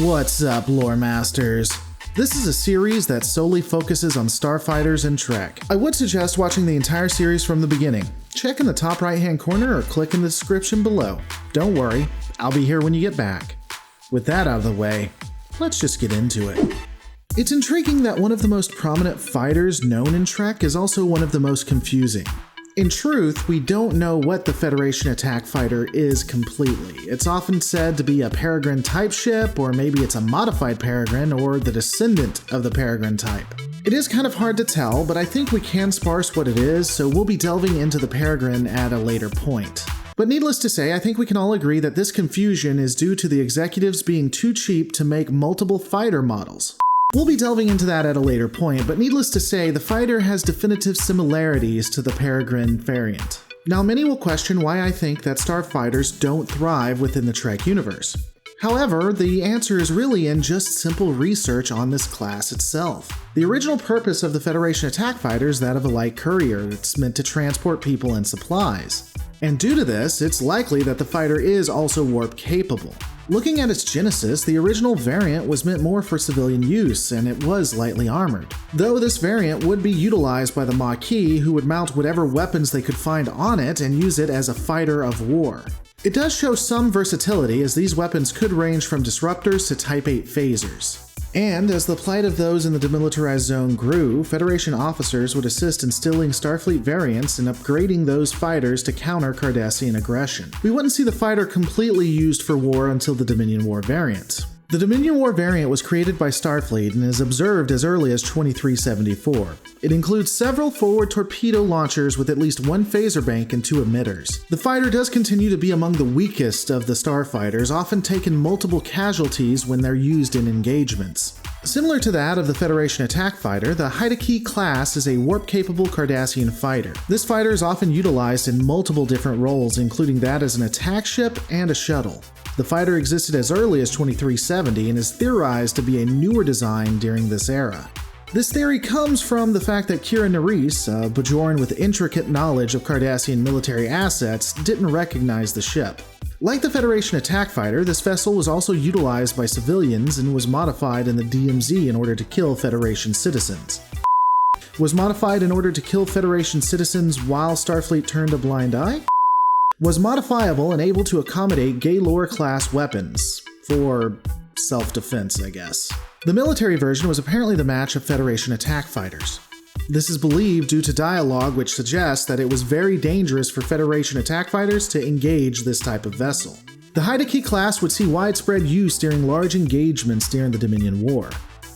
What's up, lore masters? This is a series that solely focuses on Starfighters and Trek. I would suggest watching the entire series from the beginning. Check in the top right hand corner or click in the description below. Don't worry, I'll be here when you get back. With that out of the way, let's just get into it. It's intriguing that one of the most prominent fighters known in Trek is also one of the most confusing. In truth, we don't know what the Federation attack fighter is completely. It's often said to be a Peregrine type ship, or maybe it's a modified Peregrine or the descendant of the Peregrine type. It is kind of hard to tell, but I think we can sparse what it is, so we'll be delving into the Peregrine at a later point. But needless to say, I think we can all agree that this confusion is due to the executives being too cheap to make multiple fighter models. We'll be delving into that at a later point, but needless to say, the fighter has definitive similarities to the Peregrine variant. Now, many will question why I think that starfighters don't thrive within the Trek universe. However, the answer is really in just simple research on this class itself. The original purpose of the Federation attack fighter is that of a light courier that's meant to transport people and supplies. And due to this, it's likely that the fighter is also warp capable. Looking at its genesis, the original variant was meant more for civilian use, and it was lightly armored. Though this variant would be utilized by the Maquis, who would mount whatever weapons they could find on it and use it as a fighter of war. It does show some versatility, as these weapons could range from disruptors to Type 8 phasers. And as the plight of those in the demilitarized zone grew, Federation officers would assist in instilling Starfleet variants and upgrading those fighters to counter Cardassian aggression. We wouldn't see the fighter completely used for war until the Dominion War variant. The Dominion War variant was created by Starfleet and is observed as early as 2374. It includes several forward torpedo launchers with at least one phaser bank and two emitters. The fighter does continue to be among the weakest of the starfighters, often taking multiple casualties when they're used in engagements. Similar to that of the Federation attack fighter, the Haidaki class is a warp-capable Cardassian fighter. This fighter is often utilized in multiple different roles, including that as an attack ship and a shuttle. The fighter existed as early as 2370 and is theorized to be a newer design during this era. This theory comes from the fact that Kira Nerys, a Bajoran with intricate knowledge of Cardassian military assets, didn't recognize the ship. Like the Federation attack fighter, this vessel was also utilized by civilians and was modified in the DMZ in order to kill Federation citizens. Was modified in order to kill Federation citizens while Starfleet turned a blind eye? Was modifiable and able to accommodate Gaylord-class weapons. For self-defense, I guess. The military version was apparently the match of Federation attack fighters. This is believed due to dialogue which suggests that it was very dangerous for Federation attack fighters to engage this type of vessel. The Haidaki class would see widespread use during large engagements during the Dominion War.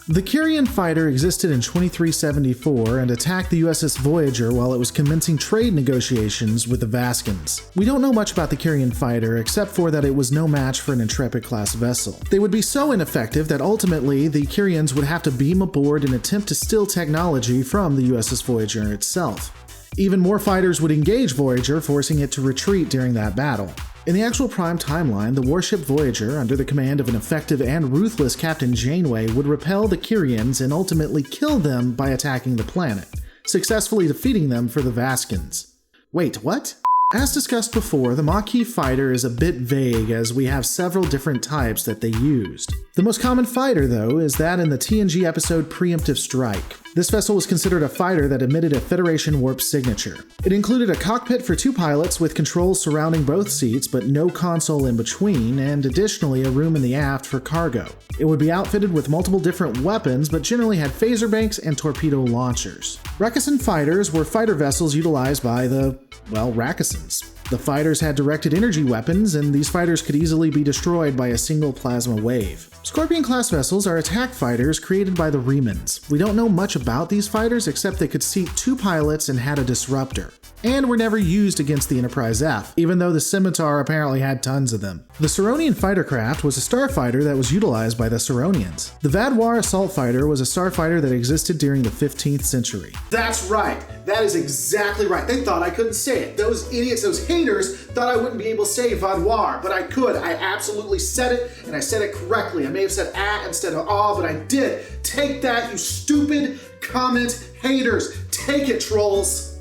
The Kyrian fighter existed in 2374 and attacked the USS Voyager while it was commencing trade negotiations with the Vaskins. We don't know much about the Kyrian fighter except for that it was no match for an Intrepid-class vessel. They would be so ineffective that ultimately the Kyrians would have to beam aboard and attempt to steal technology from the USS Voyager itself. Even more fighters would engage Voyager, forcing it to retreat during that battle. In the actual prime timeline, the warship Voyager, under the command of an effective and ruthless Captain Janeway, would repel the Kyrians and ultimately kill them by attacking the planet, successfully defeating them for the Vaskins. Wait, what? As discussed before, the Maquis fighter is a bit vague as we have several different types that they used. The most common fighter, though, is that in the TNG episode Preemptive Strike. This vessel was considered a fighter that emitted a Federation warp signature. It included a cockpit for two pilots with controls surrounding both seats but no console in between, and additionally a room in the aft for cargo. It would be outfitted with multiple different weapons but generally had phaser banks and torpedo launchers. Rakusan fighters were fighter vessels utilized by the, Rakusans. The fighters had directed energy weapons, and these fighters could easily be destroyed by a single plasma wave. Scorpion-class vessels are attack fighters created by the Remans. We don't know much about these fighters except they could seat two pilots and had a disruptor. And were never used against the Enterprise F, even though the Scimitar apparently had tons of them. The Saronian fighter craft was a starfighter that was utilized by the Saronians. The Vadwar assault fighter was a starfighter that existed during the 15th century. That's right! That is exactly right. They thought I couldn't say it. Those idiots, those haters, thought I wouldn't be able to say Vadwar, but I could. I absolutely said it, and I said it correctly. I may have said instead of but I did. Take that, you stupid comment haters. Take it, trolls.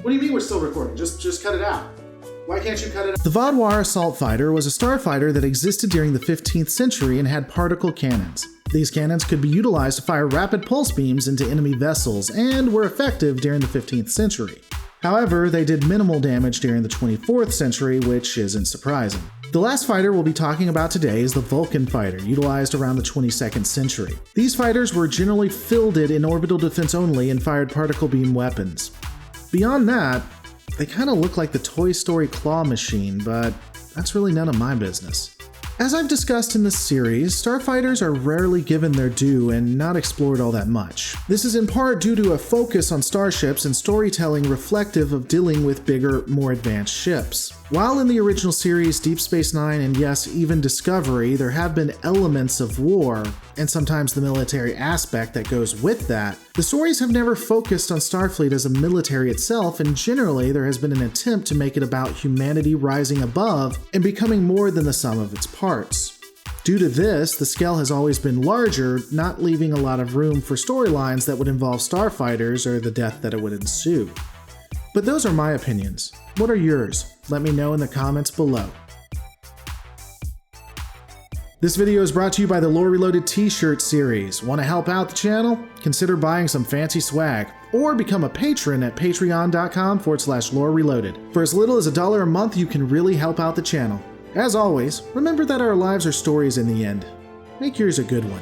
What do you mean we're still recording? Just cut it out. Why can't you cut it? The Vaudoir Assault Fighter was a starfighter that existed during the 15th century and had particle cannons. These cannons could be utilized to fire rapid pulse beams into enemy vessels and were effective during the 15th century. However, they did minimal damage during the 24th century, which isn't surprising. The last fighter we'll be talking about today is the Vulcan fighter, utilized around the 22nd century. These fighters were generally fielded in orbital defense only and fired particle beam weapons. Beyond that, they kind of look like the Toy Story claw machine, but that's really none of my business. As I've discussed in this series, starfighters are rarely given their due and not explored all that much. This is in part due to a focus on starships and storytelling reflective of dealing with bigger, more advanced ships. While in the original series, Deep Space Nine, and yes, even Discovery, there have been elements of war, and sometimes the military aspect that goes with that, the stories have never focused on Starfleet as a military itself, and generally there has been an attempt to make it about humanity rising above and becoming more than the sum of its parts. Due to this, the scale has always been larger, not leaving a lot of room for storylines that would involve starfighters or the death that it would ensue. But those are my opinions. What are yours? Let me know in the comments below. This video is brought to you by the Lore Reloaded t-shirt series. Want to help out the channel? Consider buying some fancy swag, or become a patron at patreon.com/Lore Reloaded. For as little as $1 a month, you can really help out the channel. As always, remember that our lives are stories in the end. Make yours a good one.